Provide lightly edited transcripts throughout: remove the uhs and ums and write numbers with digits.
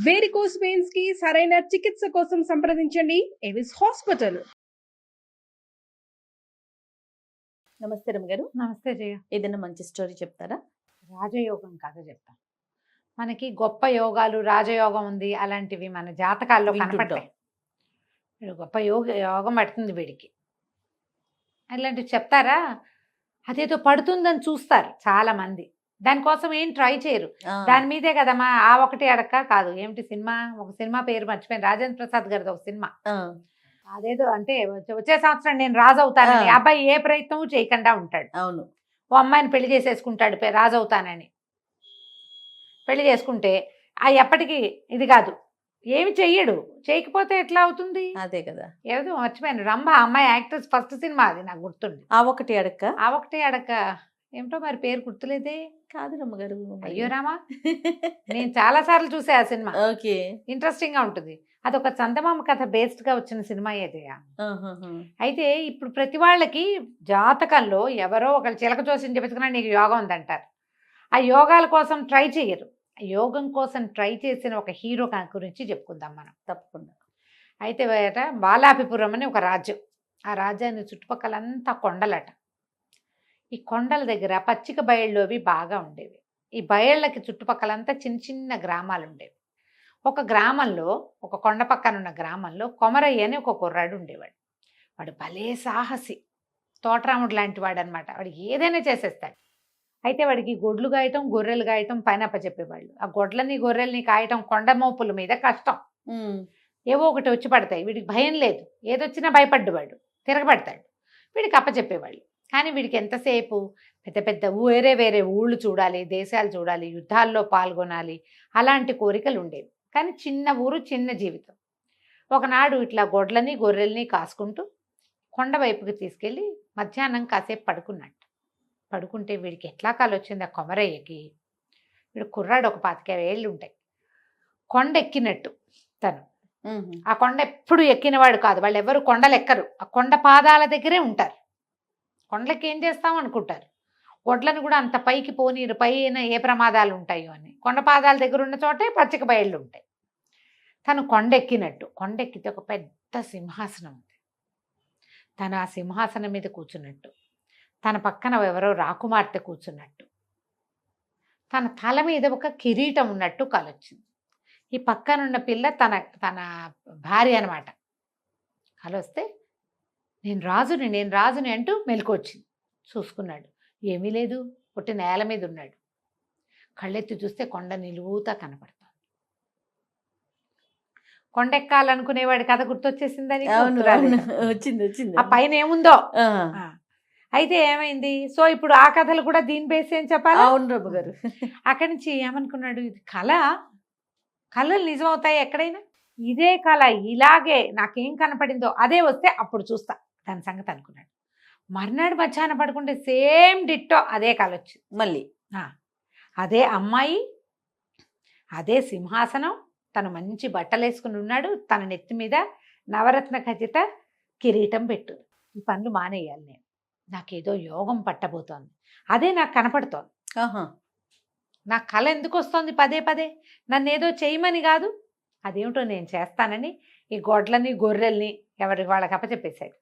Varicose veins కి సరైన చికిత్స కోసం సంప్రదించండి ఎవిస్ హాస్పిటల్. నమస్తే రమ్మగారు. నమస్తే జయ. ఏదైనా మంచి స్టోరీ చెప్తారా? రాజయోగం కథ చెప్తాను. మనకి గొప్ప యోగాలు రాజయోగం ఉంది అలాంటివి మన జాతకాల్లో కనపడతాయి. గొప్ప యోగం పడుతుంది వీడికి అలాంటివి చెప్తారా? అదేదో పడుతుందని చూస్తారు చాలా మంది, దానికోసం ఏం ట్రై చేయరు. దాని మీదే కదమ్మా ఆ ఒకటి అడక్క కాదు ఏమిటి సినిమా, ఒక సినిమా పేరు మర్చిపోయాను, రాజేంద్ర ప్రసాద్ గారిది ఒక సినిమా. అదేదో అంటే వచ్చే సంవత్సరం నేను రాజు అవుతానని అబ్బాయి ఏ ప్రయత్నం చేయకుండా ఉంటాడు. అవును, ఓ అమ్మాయిని పెళ్లి చేసేసుకుంటాడు రాజు అవుతానని. పెళ్లి చేసుకుంటే ఎప్పటికీ ఇది కాదు, ఏమి చెయ్యడు. చేయకపోతే ఎట్లా అవుతుంది? అదే కదా. ఏదో మర్చిపోయాను, రంభ అమ్మాయి యాక్ట్రెస్ ఫస్ట్ సినిమా అది నాకు గుర్తుంది. ఆ ఒకటి అడక్క ఏమిటో మరి పేరు గుర్తులేదే. కాదు రమ్మగారు. అయ్యో రామా, నేను చాలా సార్లు చూసా ఆ సినిమా. ఓకే, ఇంట్రెస్టింగ్ గా ఉంటుంది. అదొక చందమామ కథ బేస్డ్ గా వచ్చిన సినిమా ఏదయ్యా. అయితే ఇప్పుడు ప్రతి వాళ్ళకి జాతకంలో ఎవరో ఒకళ్ళు చిలక చూసి చెప్పుకున్నా నీకు యోగం ఉందంటారు. ఆ యోగాల కోసం ట్రై చేయరు. యోగం కోసం ట్రై చేసిన ఒక హీరో గురించి చెప్పుకుందాం మనం. తప్పకుండా. అయితే బాలాపిపురం అని ఒక రాజ్యం. ఆ రాజ్యాన్ని చుట్టుపక్కలంతా కొండలట. ఈ కొండల దగ్గర పచ్చిక బయళ్ళవి బాగా ఉండేవి. ఈ బయళ్ళకి చుట్టుపక్కలంతా చిన్న చిన్న గ్రామాలు ఉండేవి. ఒక గ్రామంలో, ఒక కొండ పక్కన ఉన్న గ్రామంలో కొమరయ్య అని ఒక కుర్రాడు ఉండేవాడు. వాడు భలే సాహసి, తోటరాముడు లాంటి వాడు అనమాట. వాడు ఏదైనా చేసేస్తాడు. అయితే వాడికి గొడ్లు గాయటం గొర్రెలు గాయటం పైన చెప్పేవాళ్ళు. ఆ గొడ్లని గొర్రెల్ని కాయటం కొండ మోపుల మీద కష్టం. ఏవో ఒకటి వచ్చి పడతాయి. వీడికి భయం లేదు, ఏదొచ్చినా భయపడ్డవాడు, తిరగబడతాడు. వీడికి అప్పచెప్పేవాళ్ళు. కానీ వీడికి ఎంతసేపు పెద్ద పెద్ద వేరే ఊళ్ళు చూడాలి, దేశాలు చూడాలి, యుద్ధాల్లో పాల్గొనాలి, అలాంటి కోరికలు ఉండేవి. కానీ చిన్న ఊరు, చిన్న జీవితం. ఒకనాడు ఇట్లా గొడ్లని గొర్రెల్ని కాసుకుంటూ కొండ వైపుకి తీసుకెళ్ళి మధ్యాహ్నం కాసేపు పడుకుంటే వీడికి ఎట్లా కాలు వచ్చింది ఆ కొమరయ్యకి. వీడు కుర్రాడు, ఒక 25 ఏళ్ళు ఉంటాయి. కొండ ఎక్కినట్టు తను. ఆ కొండ ఎప్పుడు ఎక్కినవాడు కాదు. వాళ్ళు ఎవరు కొండలు ఎక్కరు, ఆ కొండ పాదాల దగ్గరే ఉంటారు. కొండలకి ఏం చేస్తాం అనుకుంటారు. గొడ్లను కూడా అంత పైకి పోనీరు, పైన ఏ ప్రమాదాలు ఉంటాయో అని. కొండ పాదాల దగ్గర ఉన్న చోటే పచ్చిక బయళ్ళు ఉంటాయి. తను కొండెక్కినట్టు, కొండెక్కితే ఒక పెద్ద సింహాసనం ఉంది. తను ఆ సింహాసనం మీద కూర్చున్నట్టు, తన పక్కన ఎవరో రాకుమార్తె కూర్చున్నట్టు, తన తల మీద ఒక కిరీటం ఉన్నట్టు కలొచ్చింది. ఈ పక్కనున్న పిల్ల తన భార్య అనమాట. కలొస్తే నేను రాజుని అంటూ మెలకువచ్చింది. చూసుకున్నాడు, ఏమీ లేదు, పుట్టి నేల మీద ఉన్నాడు. కళ్ళెత్తి చూస్తే కొండ నిలువుతా కనపడుతుంది. కొండెక్కాలనుకునేవాడి కథ గుర్తొచ్చేసిందని వచ్చింది. ఆ పైన ఏముందో. అయితే ఏమైంది? సో ఇప్పుడు ఆ కథలు కూడా దీని బేస్ ఏం చెప్పాలి? అవును రమ్మ గారు. అక్కడి నుంచి ఏమనుకున్నాడు, ఇది కళలు నిజమవుతాయి ఎక్కడైనా. ఇదే కళ ఇలాగే నాకేం కనపడిందో అదే వస్తే అప్పుడు చూస్తా దాని సంగతి అనుకున్నాడు. మర్నాడు మధ్యాహ్నం పడుకుంటే సేమ్ డిట్టో అదే కళ వచ్చింది. మళ్ళీ అదే అమ్మాయి, అదే సింహాసనం, తను మంచి బట్టలు వేసుకుని ఉన్నాడు, తన నెత్తి మీద నవరత్న ఖచ్చిత కిరీటం పెట్టు. ఈ పనులు మానేయాలి నేను, నాకేదో యోగం పట్టబోతోంది, అదే నాకు కనపడుతోంది. నా కళ ఎందుకు వస్తుంది పదే పదే? నన్ను ఏదో చేయమని కాదు, అదేమిటో నేను చేస్తానని ఈ గొడ్లని గొర్రెల్ని ఎవరికి వాళ్ళకి అప్పచెప్పేశాడు.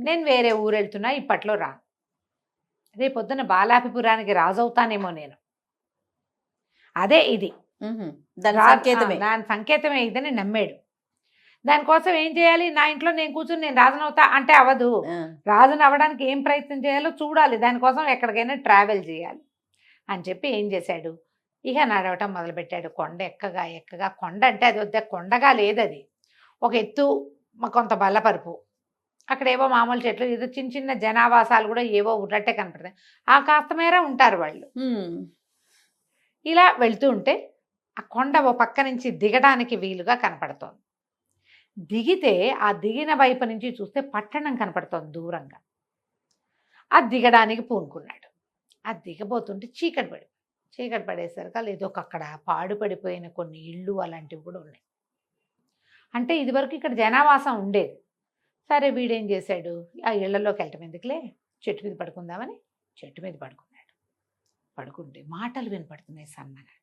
నేను వేరే ఊరు వెళ్తున్నా, ఇప్పట్లో రా. రేపొద్దున బాలాపిపురానికి రాజవుతానేమో నేను. అదే ఇది దాని సంకేతమే ఇదని నమ్మాడు. దానికోసం ఏం చేయాలి? నా ఇంట్లో నేను కూర్చుని నేను రాజునవుతా అంటే అవ్వదు. రాజుని అవ్వడానికి ఏం ప్రయత్నం చేయాలో చూడాలి. దానికోసం ఎక్కడికైనా ట్రావెల్ చేయాలి అని చెప్పి ఏం చేశాడు, ఇక నడవటం మొదలుపెట్టాడు. కొండ ఎక్కగా కొండ అంటే అది వద్ద కొండగా లేదు, అది ఒక ఎత్తు, కొంత బల్లపరుపు, అక్కడ ఏవో మామూలు చెట్లు, ఏదో చిన్న చిన్న జనావాసాలు కూడా ఏవో ఉన్నట్టే కనపడతాయి. ఆ కాస్త మేర ఉంటారు వాళ్ళు. ఇలా వెళ్తూ ఉంటే ఆ కొండ ఓ పక్క నుంచి దిగడానికి వీలుగా కనపడుతోంది. దిగితే ఆ దిగిన వైపు నుంచి చూస్తే పట్టణం కనపడుతోంది దూరంగా. ఆ దిగడానికి పూనుకున్నాడు. ఆ దిగబోతుంటే చీకటి పడేసరికి లేదు, అక్కడ పాడుపడిపోయిన కొన్ని ఇళ్ళు అలాంటివి కూడా ఉన్నాయి. అంటే ఇదివరకు ఇక్కడ జనావాసం ఉండేది. సరే వీడేం చేశాడు, ఆ ఇళ్లలోకి వెళ్ళటం ఎందుకులే, చెట్టు మీద పడుకుందామని చెట్టు మీద పడుకున్నాడు. పడుకుంటే మాటలు వినపడుతున్నాయి సన్నగా.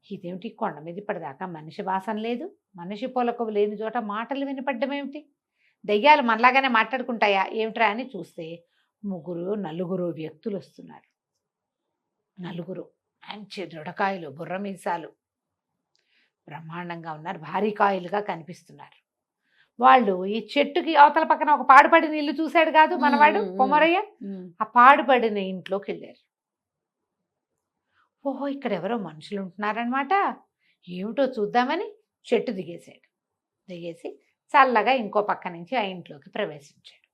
ఇదేమిటి కొండ మీద ఇప్పటిదాకా మనిషి వాసన లేదు, మనిషి పొలకవు లేని చోట మాటలు వినపడ్డం ఏమిటి, దెయ్యాలు మనలాగానే మాట్లాడుకుంటాయా ఏమిట్రా అని చూస్తే నలుగురు వ్యక్తులు వస్తున్నారు. నలుగురు మంచి దృఢకాయలు, బుర్ర మీసాలు, బ్రహ్మాండంగా ఉన్నారు, భారీ కాయలుగా కనిపిస్తున్నారు. వాళ్ళు ఈ చెట్టుకి అవతల పక్కన ఒక పాడుపడిన ఇల్లు చూశాడు కాదు మనవాడు కొమరయ్య, ఆ పాడుపడిన ఇంట్లోకి వెళ్ళారు. ఓహో ఇక్కడ ఎవరో మనుషులు ఉంటున్నారనమాట, ఏమిటో చూద్దామని చెట్టు దిగేశాడు. దిగేసి చల్లగా ఇంకో పక్క నుంచి ఆ ఇంట్లోకి ప్రవేశించాడు.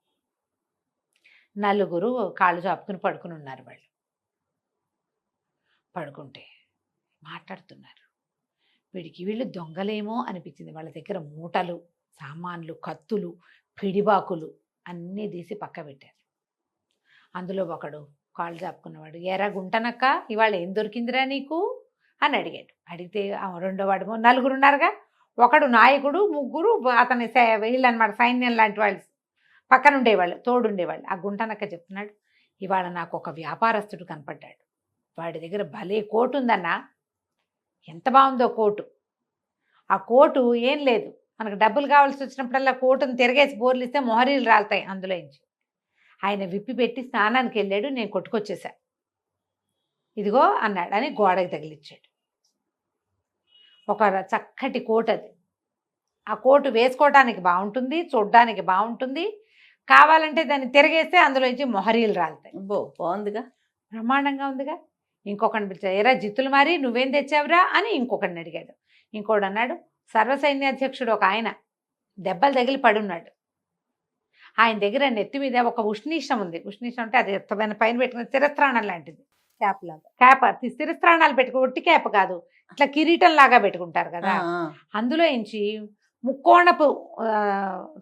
నలుగురు కాళ్ళు చాపుకుని పడుకుని ఉన్నారు. వాళ్ళు పడుకుంటే మాట్లాడుతున్నారు. వీళ్ళు దొంగలేమో అనిపించింది. వాళ్ళ దగ్గర మూటలు, సామాన్లు, కత్తులు, పిడిబాకులు అన్నీ తీసి పక్క పెట్టారు. అందులో ఒకడు కాళ్ళు చాపుకున్నవాడు, ఎరా గుంటనక్క ఇవాళ ఏం దొరికిందిరా నీకు అని అడిగాడు. అడిగితే రెండోవాడు, నలుగురు ఉన్నారుగా, ఒకడు నాయకుడు, ముగ్గురు అతని వీళ్ళు అనమాట, సైన్యం లాంటి వాళ్ళు పక్కన ఉండేవాళ్ళు, తోడుండేవాళ్ళు. ఆ గుంటనక్క చెప్తున్నాడు, ఇవాళ నాకు ఒక వ్యాపారస్తుడు కనపడ్డాడు. వాడి దగ్గర భలే కోటు ఉందన్నా, ఎంత బాగుందో కోటు. ఆ కోటు ఏం లేదు, మనకు డబ్బులు కావాల్సి వచ్చినప్పుడల్లా కోటును తిరగేసి బోర్లు ఇస్తే మొహరీలు రాలుతాయి అందులోంచి. ఆయన విప్పి పెట్టి స్నానానికి వెళ్ళాడు, నేను కొట్టుకొచ్చేసా, ఇదిగో అన్నాడు అని గోడకి తగిలిచ్చాడు. ఒక చక్కటి కోటు అది. ఆ కోటు వేసుకోవడానికి బాగుంటుంది, చూడడానికి బాగుంటుంది, కావాలంటే దాన్ని తిరగేస్తే అందులోంచి మొహరీలు రాలుతాయి. బాగుందిగా, బ్రహ్మాండంగా ఉందిగా. ఇంకొకరిని పిలిచాడు, ఎరా జిత్తులు మారి నువ్వేం తెచ్చావురా అని ఇంకొకరిని అడిగాడు. ఇంకోడు అన్నాడు, సర్వసైన్యాధ్యక్షుడు ఒక ఆయన దెబ్బలు తగిలి పడున్నాడు, ఆయన దగ్గర నెత్తి మీద ఒక ఉష్ణీషం ఉంది. ఉష్ణీషం అంటే అది పైన పెట్టుకున్న శిరస్త్రాణం లాంటిది, క్యాప్ లాగా. క్యాప్, శిరస్త్రాణాలు పెట్టుకో, ఒట్టి క్యాప్ కాదు, ఇట్లా కిరీటం లాగా పెట్టుకుంటారు కదా, అందులో ఇంచి ముక్కోణపు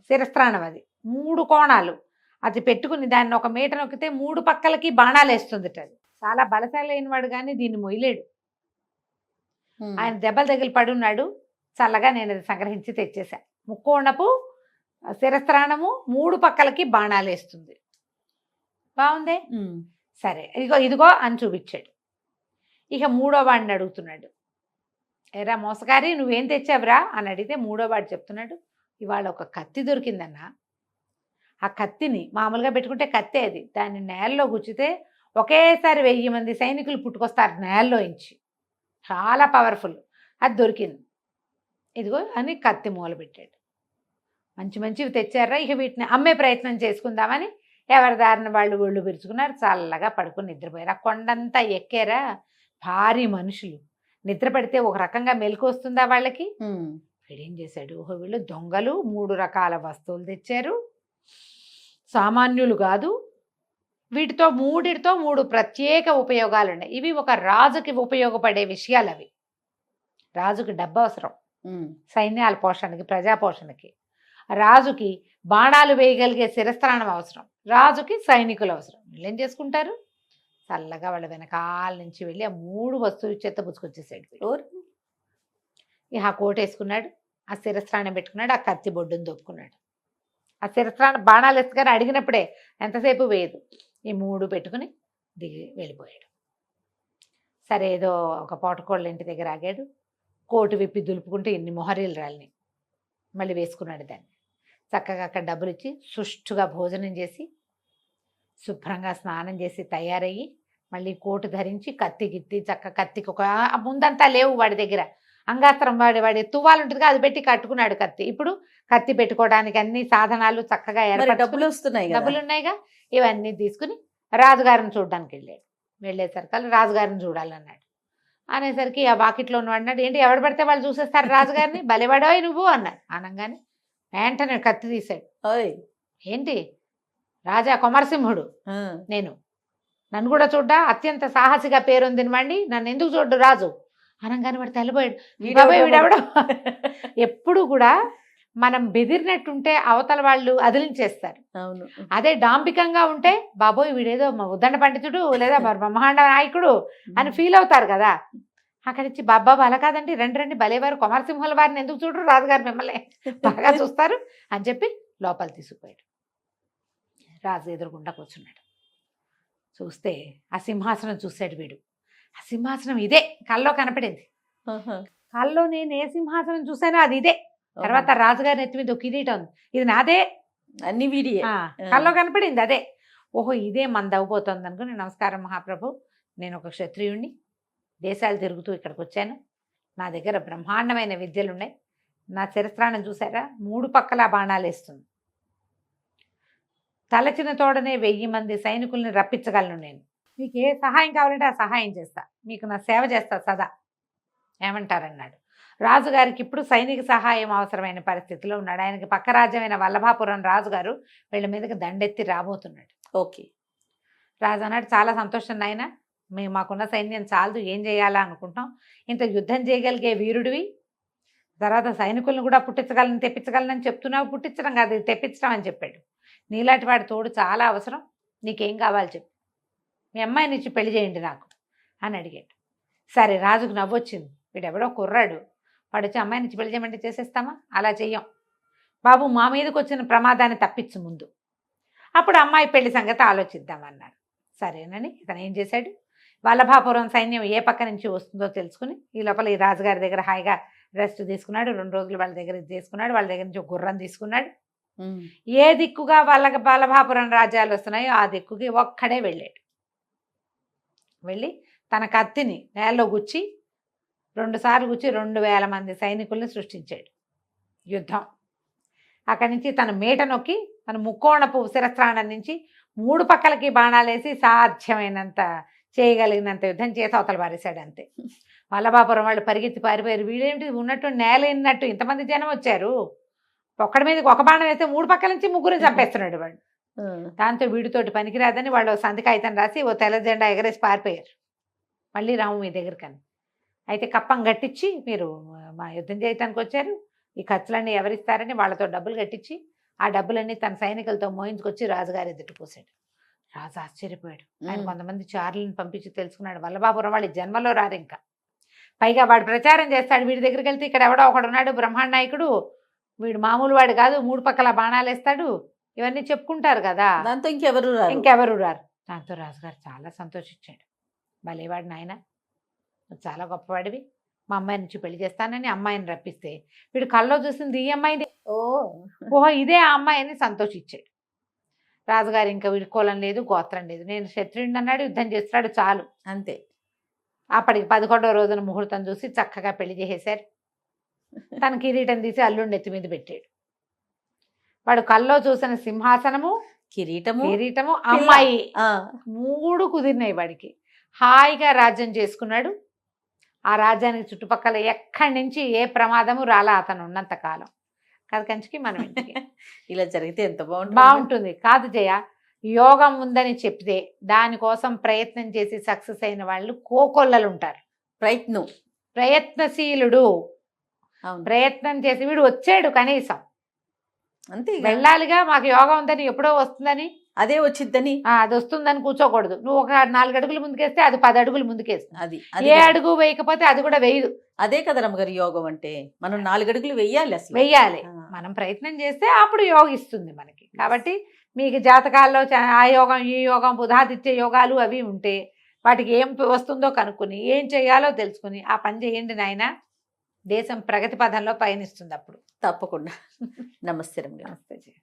శిరస్త్రాణం, అది 3 కోణాలు, అది పెట్టుకుని దాన్ని ఒక మీట నొక్కితే 3 పక్కలకి బాణాలు వేస్తుంది. అది చాలా బలశాలైన వాడు కానీ దీన్ని మొయ్యలేడు. ఆయన దెబ్బలు తగిలి పడున్నాడు, చల్లగా నేను అది సంగ్రహించి తెచ్చేసా. ముక్కోణపు శిరస్త్రాణము, 3 పక్కలకి బాణాలు వేస్తుంది. బాగుందే, సరే ఇదిగో అని చూపించాడు. ఇక మూడో వాడిని అడుగుతున్నాడు, ఎరా మోసగారి నువ్వేం తెచ్చావురా అని అడిగితే మూడో వాడు చెప్తున్నాడు, ఇవాళ ఒక కత్తి దొరికిందన్నా. ఆ కత్తిని మామూలుగా పెట్టుకుంటే కత్తే, అది దాన్ని నేలలో గుచ్చితే ఒకేసారి 1000 మంది సైనికులు పుట్టుకొస్తారు నేలలో ఇంచి, చాలా పవర్ఫుల్, అది దొరికింది, ఇదిగో అని కత్తి మూలబెట్టాడు. మంచివి తెచ్చారా, ఇక వీటిని అమ్మే ప్రయత్నం చేసుకుందామని ఎవరి దారిన వాళ్ళు ఒళ్ళు విరుచుకున్నారు, చల్లగా పడుకుని నిద్రపోయారు. ఆ కొండంతా ఎక్కారా, భారీ మనుషులు, నిద్ర పడితే ఒక రకంగా మెలకు వస్తుందా వాళ్ళకి. వీడేం చేశాడు, ఓహో వీళ్ళు దొంగలు, 3 రకాల వస్తువులు తెచ్చారు, సామాన్యులు కాదు, వీటితో 3 ప్రత్యేక ఉపయోగాలు ఉన్నాయి. ఇవి ఒక రాజుకి ఉపయోగపడే విషయాలు. అవి రాజుకి డబ్బు అవసరం, సైన్యాల పోషణకి, ప్రజా పోషణకి. రాజుకి బాణాలు వేయగలిగే శిరస్త్రాణం అవసరం, రాజుకి సైనికులు అవసరం. వీళ్ళు ఏం చేసుకుంటారు, చల్లగా వాళ్ళ వెనకాల నుంచి వెళ్ళి ఆ 3 వస్తువులు చెత్త పుచ్చుకొచ్చేసాడు. ఇక ఆ కోట వేసుకున్నాడు, ఆ శిరస్త్రాణం పెట్టుకున్నాడు, ఆ కత్తి బొడ్డును దొప్పుకున్నాడు. ఆ శిరస్త్రాణం బాణాలు వేసుకొని అడిగినప్పుడే ఎంతసేపు వేయదు, ఈ 3 పెట్టుకుని దిగి వెళ్ళిపోయాడు. సరే ఏదో ఒక పోటకోళ్ళ ఇంటి దగ్గర ఆగాడు, కోటు విప్పి దులుపుకుంటూ ఇన్ని మొహరీలు రాలిని మళ్ళీ వేసుకున్నాడు. దాన్ని చక్కగా అక్కడ డబ్బులు ఇచ్చి సుష్టుగా భోజనం చేసి శుభ్రంగా స్నానం చేసి తయారయ్యి మళ్ళీ కోటు ధరించి కత్తికి ఒక ముందంతా లేవు వాడి దగ్గర, అంగాస్త్రం వాడి తువ్వాలు ఉంటుంది అది పెట్టి కట్టుకున్నాడు కత్తి. ఇప్పుడు కత్తి పెట్టుకోవడానికి అన్ని సాధనాలు చక్కగా డబ్బులు వస్తున్నాయి, డబ్బులు ఉన్నాయిగా, ఇవన్నీ తీసుకుని రాజుగారిని చూడడానికి వెళ్ళేసరికి రాజుగారిని చూడాలన్నాడు. అనేసరికి ఆ వాకిట్లో ఉన్న అన్నాడు, ఏంటి ఎవడు పడితే వాళ్ళు చూసేస్తారు రాజుగారిని, బలివాడోయ్ నువ్వు అన్నాడు. అనగానే వెంటనే కత్తి తీశాడు. ఏంటి రాజా కొమరసింహుడు నేను, నన్ను కూడా చూడ్డా, అత్యంత సాహసిగా పేరొందిన వాడిని నన్ను ఎందుకు చూడ్డు రాజు అనగానే వాడు తెల్లబోయాడు. వీడెవడో. ఎప్పుడు కూడా మనం బెదిరినట్టుంటే అవతల వాళ్ళు అదిలించేస్తారు. అవును, అదే డాంబికంగా ఉంటే బాబోయ్ వీడేదో ఉద్దండ పండితుడు లేదా బ్రహ్మాండ నాయకుడు అని ఫీల్ అవుతారు కదా. అక్కడి నుంచి బాబా అలా కాదండి, రండి భలేవారు కొమరసింహుల వారిని ఎందుకు చూడరు, రాజుగారు మిమ్మల్ని బాగా చూస్తారు అని చెప్పి లోపల తీసుకుపోయాడు. రాజు ఎదురుగుండా కూర్చున్నాడు. చూస్తే ఆ సింహాసనం చూశాడు వీడు. ఆ సింహాసనం ఇదే కల్లో కనపడింది. ఆహా. కల్లో నేను ఏ సింహాసనం చూసానో అది ఇదే. తర్వాత రాజుగారి నెత్తి మీద ఒక కిరీటం ఉంది, ఇది నాదే. అన్ని వీడియే. కల్లో కనపడింది అదే. ఓహో ఇదే మన దవ్వబోతోంది అనుకుని, నమస్కారం మహాప్రభు, నేను ఒక క్షత్రియుణ్ణి, దేశాలు తిరుగుతూ ఇక్కడికి వచ్చాను, నా దగ్గర బ్రహ్మాండమైన విద్యలు ఉన్నాయి, నా శిరస్త్రాణం చూసారా 3 పక్కల బాణాలు వేస్తుంది, తలచిన తోడనే 1000 మంది సైనికుల్ని రప్పించగలను నేను, మీకు ఏ సహాయం కావాలంటే ఆ సహాయం చేస్తా, మీకు నా సేవ చేస్తా సదా, ఏమంటారన్నాడు. రాజుగారికి ఇప్పుడు సైనిక సహాయం అవసరమైన పరిస్థితిలో ఉన్నాడు. ఆయనకి పక్క రాజ్యమైన వల్లభాపురం రాజుగారు వీళ్ళ మీదకి దండెత్తి రాబోతున్నాడు. ఓకే. రాజు అన్నాడు, చాలా సంతోషం నాయన, మేము మాకున్న సైన్యం చాలదు, ఏం చేయాలా అనుకుంటాం, ఇంత యుద్ధం చేయగలిగే వీరుడివి, తర్వాత సైనికులను కూడా తెప్పించగలనని చెప్తున్నావు, పుట్టించడం కాదు ఇది తెప్పించడం అని చెప్పాడు. నీలాంటి వాడి తోడు చాలా అవసరం, నీకేం కావాలి చెప్పు, మీ అమ్మాయిని ఇచ్చి పెళ్లి చేయండి నాకు అని అడిగాడు. సరే, రాజుకు నవ్వొచ్చింది, వీడెవడో కుర్రాడు, వాడు వచ్చి అమ్మాయిని ఇచ్చి పెళ్లి చేయమంటే చేసేస్తామా, అలా చెయ్యం బాబు, మా మీదకి వచ్చిన ప్రమాదాన్ని తప్పించు ముందు, అప్పుడు అమ్మాయి పెళ్లి సంగతి ఆలోచిద్దామన్నాడు. సరేనని ఇతను ఏం చేశాడు, వల్లభాపురం సైన్యం ఏ పక్క నుంచి వస్తుందో తెలుసుకుని ఈ లోపల ఈ రాజుగారి దగ్గర హాయిగా రెస్ట్ తీసుకున్నాడు. 2 రోజులు వాళ్ళ దగ్గర తీసుకున్నాడు. వాళ్ళ దగ్గర నుంచి ఒక గుర్రం తీసుకున్నాడు. ఏ దిక్కుగా వల్లభాపురం రాజ్యాలు వస్తున్నాయో ఆ దిక్కుకి ఒక్కడే వెళ్ళాడు. వెళ్ళి తన కత్తిని నేలలో గుచ్చి 2 సార్లు గుచ్చి 2000 మంది సైనికుల్ని సృష్టించాడు. యుద్ధం అక్కడి నుంచి తన మీట నొక్కి తన ముక్కోణపు శిరస్త్రాణం నుంచి 3 పక్కలకి బాణాలేసి సాధ్యమైనంత చేయగలిగినంత యుద్ధం చేసి అవతల పారేశాడు. అంతే. వల్లభాపురం వాళ్ళు పరిగెత్తి పారిపోయారు. వీడేమిటి ఉన్నట్టు నేల ఇన్నట్టు ఇంతమంది జనం వచ్చారు, ఒక్కడి మీదకి ఒక బాణం వేస్తే 3 పక్కల నుంచి 3 చంపేస్తున్నాడు వాడు. దాంతో వీడితోటి పనికిరాదని వాళ్ళు సంతకాయితం కాగితం రాసి ఓ తెల్ల జెండా ఎగరేసి పారిపోయారు. మళ్ళీ రాము మీ దగ్గరకని. అయితే కప్పం కట్టించి, మీరు మా యుద్ధం చేయటానికి వచ్చారు, ఈ ఖర్చులన్నీ ఎవరిస్తారని వాళ్ళతో డబ్బులు కట్టించి ఆ డబ్బులన్నీ తన సైనికులతో మోయించుకొచ్చి రాజుగారి ఎదుటి పోసాడు. రాజు ఆశ్చర్యపోయాడు. ఆయన కొంతమంది చారులను పంపించి తెలుసుకున్నాడు, వల్లభాపురం వాళ్ళు జన్మలో రారు ఇంకా, పైగా వాడు ప్రచారం చేస్తాడు, వీడి దగ్గరికి వెళ్తే ఇక్కడ ఎవడో ఒకడు ఉన్నాడు బ్రహ్మాండ నాయకుడు, వీడు మామూలు వాడు కాదు, 3 పక్కల బాణాలు వేస్తాడు, ఇవన్నీ చెప్పుకుంటారు కదా, దాంతో ఇంకెవరు రారు. దాంతో రాజుగారు చాలా సంతోషించాడు. భలేవాడు నాయన, చాలా గొప్పవాడివి, మా అమ్మాయి నుంచి పెళ్లి చేస్తానని అమ్మాయిని రప్పిస్తే వీడు కల్లో చూసింది ఈ అమ్మాయిని, ఓహో ఇదే ఆ అమ్మాయిని సంతోషించాడు. రాజుగారు ఇంకా వీడి కులం లేదు గోత్రం లేదు, నేను క్షత్రియుడిని అన్నాడు, యుద్ధం చేస్తాడు చాలు అంతే. అప్పటికి 11వ రోజున ముహూర్తం చూసి చక్కగా పెళ్లి చేసేశారు. తన కిరీటం తీసి అల్లుడిని ఎత్తి మీద పెట్టాడు. వాడు కల్లో చూసిన సింహాసనము, కిరీటము అమ్మాయి 3 కుదిరినాయి వాడికి. హాయిగా రాజ్యం చేసుకున్నాడు. ఆ రాజ్యానికి చుట్టుపక్కల ఎక్కడి నుంచి ఏ ప్రమాదము రాలా అతను ఉన్నంత కాలం. కథ కంచికి మనం ఇంటికి. ఇలా జరిగితే ఎంత బాగుంటుంది కాదు జయ. యోగం ఉందని చెప్తే దానికోసం ప్రయత్నం చేసి సక్సెస్ అయిన వాళ్ళు కోకొల్లలు ఉంటారు. ప్రయత్నశీలుడు, ప్రయత్నం చేసి వీడు వచ్చాడు కనీసం, అంతే వెళ్ళాలిగా, మాకు యోగం ఉందని ఎప్పుడో వస్తుందని అదే వచ్చిద్దని అది వస్తుందని కూర్చోకూడదు. నువ్వు ఒక 4 అడుగులు ముందుకేస్తే అది 10 అడుగులు ముందుకేస్తుంది. అది ఏ అడుగు వేయకపోతే అది కూడా వేయదు. అదే కదా రమ్మగారి యోగం అంటే, మనం 4 అడుగులు వెయ్యాలి, అసలు వెయ్యాలి. మనం ప్రయత్నం చేస్తే అప్పుడు యోగిస్తుంది మనకి. కాబట్టి మీకు జాతకాల్లో ఆ యోగం ఈ యోగం బుధాదిత్య యోగాలు అవి ఉంటే వాటికి ఏం వస్తుందో కనుక్కుని ఏం చేయాలో తెలుసుకుని ఆ పని చేయండి నాయన, దేశం ప్రగతి పథంలో పయనిస్తుంది అప్పుడు. తప్పకుండా. నమస్తే రమ్మగారు. నమస్తే.